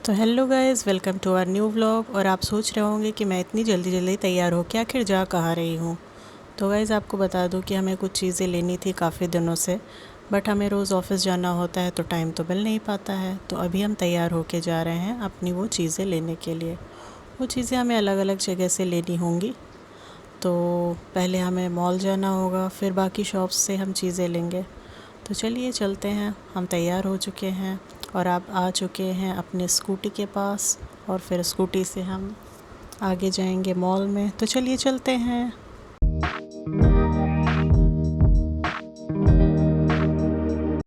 तो hello guys, welcome to our new vlog. और आप सोच रहे होंगे कि मैं इतनी जल्दी जल्दी तैयार हो के आखिर जा कहाँ रही हूँ। तो गाइस आपको बता दूँ कि हमें कुछ चीज़ें लेनी थी काफ़ी दिनों से, बट हमें रोज़ ऑफिस जाना होता है तो टाइम तो मिल नहीं पाता है। तो अभी हम तैयार होके जा रहे हैं अपनी वो चीज़ें लेने के लिए। वो चीज़ें हमें अलग अलग जगह से लेनी होंगी। तो पहले हमें मॉल जाना होगा, फिर बाकी शॉप्स से हम चीज़ें लेंगे। तो चलिए चलते हैं। हम तैयार हो चुके हैं और आप आ चुके हैं अपने स्कूटी के पास, और फिर स्कूटी से हम आगे जाएंगे मॉल में। तो चलिए चलते हैं।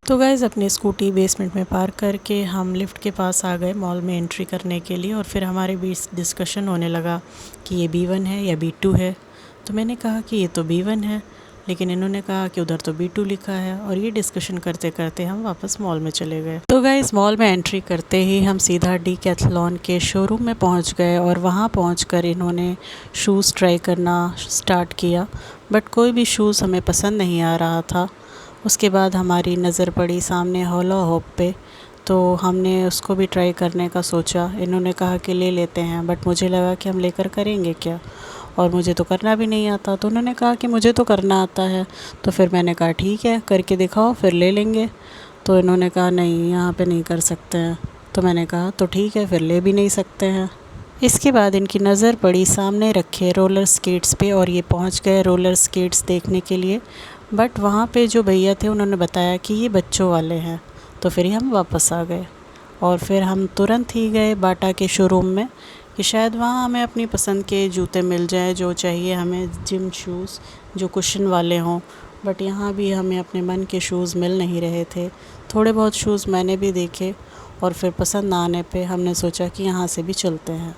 तो गाइज़ अपनी स्कूटी बेसमेंट में पार्क करके हम लिफ्ट के पास आ गए मॉल में एंट्री करने के लिए। और फिर हमारे बीच डिस्कशन होने लगा कि ये B1 है या B2 है। तो मैंने कहा कि ये तो B1 है, लेकिन इन्होंने कहा कि उधर तो B2 लिखा है। और ये डिस्कशन करते करते हम वापस मॉल में चले गए। तो गाइज़ मॉल में एंट्री करते ही हम सीधा डीकैथलॉन के शोरूम में पहुंच गए। और वहां पहुंचकर इन्होंने शूज़ ट्राई करना स्टार्ट किया, बट कोई भी शूज़ हमें पसंद नहीं आ रहा था। उसके बाद हमारी नज़र पड़ी सामने होला होप पे, तो हमने उसको भी ट्राई करने का सोचा। इन्होंने कहा कि ले लेते हैं, बट मुझे लगा कि हम लेकर करेंगे क्या, और मुझे तो करना भी नहीं आता। तो उन्होंने कहा कि मुझे तो करना आता है। तो फिर मैंने कहा ठीक है, करके दिखाओ फिर ले लेंगे। तो इन्होंने कहा नहीं, यहाँ पे नहीं कर सकते हैं। तो मैंने कहा तो ठीक है, फिर ले भी नहीं सकते हैं। इसके बाद इनकी नज़र पड़ी सामने रखे रोलर स्केट्स पे, और ये पहुंच गए रोलर स्केट्स देखने के लिए। बट वहाँ पे जो भैया थे उन्होंने बताया कि ये बच्चों वाले हैं। तो फिर हम वापस आ गए, और फिर हम तुरंत ही गए बाटा के शोरूम में कि शायद वहाँ हमें अपनी पसंद के जूते मिल जाए, जो चाहिए हमें, जिम शूज़ जो कुशन वाले हों। बट यहाँ भी हमें अपने मन के शूज़ मिल नहीं रहे थे। थोड़े बहुत शूज़ मैंने भी देखे, और फिर पसंद ना आने पे हमने सोचा कि यहाँ से भी चलते हैं।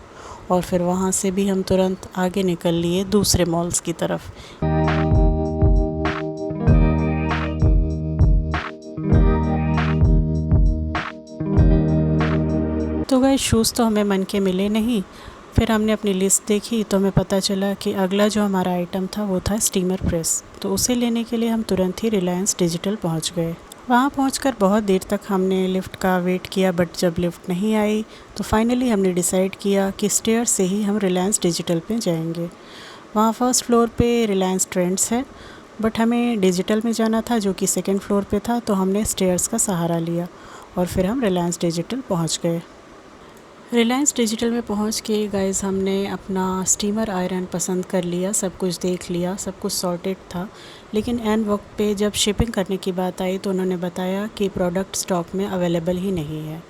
और फिर वहाँ से भी हम तुरंत आगे निकल लिए दूसरे मॉल्स की तरफ। तो गाइस शूज़ तो हमें मन के मिले नहीं। फिर हमने अपनी लिस्ट देखी तो हमें पता चला कि अगला जो हमारा आइटम था वो था स्टीमर प्रेस। तो उसे लेने के लिए हम तुरंत ही रिलायंस डिजिटल पहुंच गए। वहां पहुंचकर बहुत देर तक हमने लिफ्ट का वेट किया, बट जब लिफ्ट नहीं आई तो फाइनली हमने डिसाइड किया कि स्टेयर से ही हम रिलायंस डिजिटल पे जाएंगे। वहाँ फर्स्ट फ्लोर पे रिलायंस ट्रेंड्स है, बट हमें डिजिटल में जाना था जो कि सेकेंड फ्लोर पे था। तो हमने स्टेयर्स का सहारा लिया और फिर हम रिलायंस डिजिटल पहुँच गए। रिलायंस डिजिटल में पहुंच के गाइस हमने अपना स्टीमर आयरन पसंद कर लिया। सब कुछ देख लिया, सब कुछ सॉर्टेड था। लेकिन एन वक्त पे जब शिपिंग करने की बात आई तो उन्होंने बताया कि प्रोडक्ट स्टॉक में अवेलेबल ही नहीं है।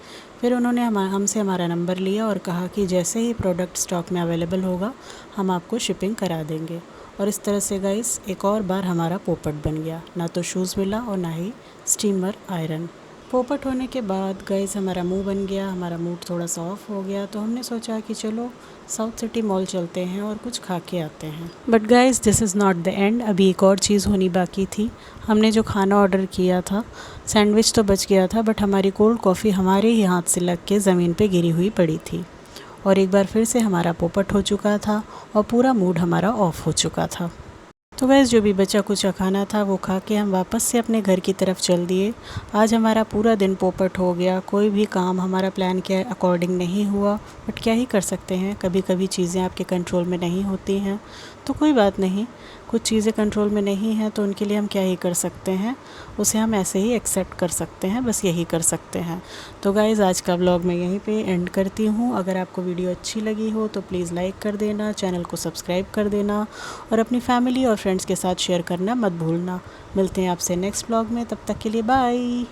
फिर उन्होंने हमसे हमारा नंबर लिया और कहा कि जैसे ही प्रोडक्ट स्टॉक में अवेलेबल होगा हम आपको शिपिंग करा देंगे। और इस तरह से गाइस एक और बार हमारा पोपट बन गया। ना तो शूज़ मिला और ना ही स्टीमर आयरन। पोपट होने के बाद गाइस हमारा मुंह बन गया, हमारा मूड थोड़ा सा ऑफ हो गया। तो हमने सोचा कि चलो साउथ सिटी मॉल चलते हैं और कुछ खा के आते हैं। But guys this is not the end. अभी एक और चीज़ होनी बाकी थी। हमने जो खाना ऑर्डर किया था, सैंडविच तो बच गया था, बट हमारी कोल्ड कॉफ़ी हमारे ही हाथ से लग के ज़मीन पे गिरी हुई पड़ी थी। और एक बार फिर से हमारा पोपट हो चुका था और पूरा मूड हमारा ऑफ हो चुका था। तो वैसे जो भी बचा कुचा खाना था वो खा के हम वापस से अपने घर की तरफ चल दिए। आज हमारा पूरा दिन पोपट हो गया। कोई भी काम हमारा प्लान के अकॉर्डिंग नहीं हुआ, बट क्या ही कर सकते हैं, कभी कभी चीज़ें आपके कंट्रोल में नहीं होती हैं। तो कोई बात नहीं, कुछ चीज़ें कंट्रोल में नहीं हैं तो उनके लिए हम क्या ही कर सकते हैं, उसे हम ऐसे ही एक्सेप्ट कर सकते हैं, बस यही कर सकते हैं। तो गाइज़ आज का व्लॉग मैं यहीं पे एंड करती हूँ। अगर आपको वीडियो अच्छी लगी हो तो प्लीज़ लाइक कर देना, चैनल को सब्सक्राइब कर देना, और अपनी फैमिली और फ्रेंड्स के साथ शेयर करना मत भूलना। मिलते हैं आपसे नेक्स्ट व्लॉग में, तब तक के लिए बाय।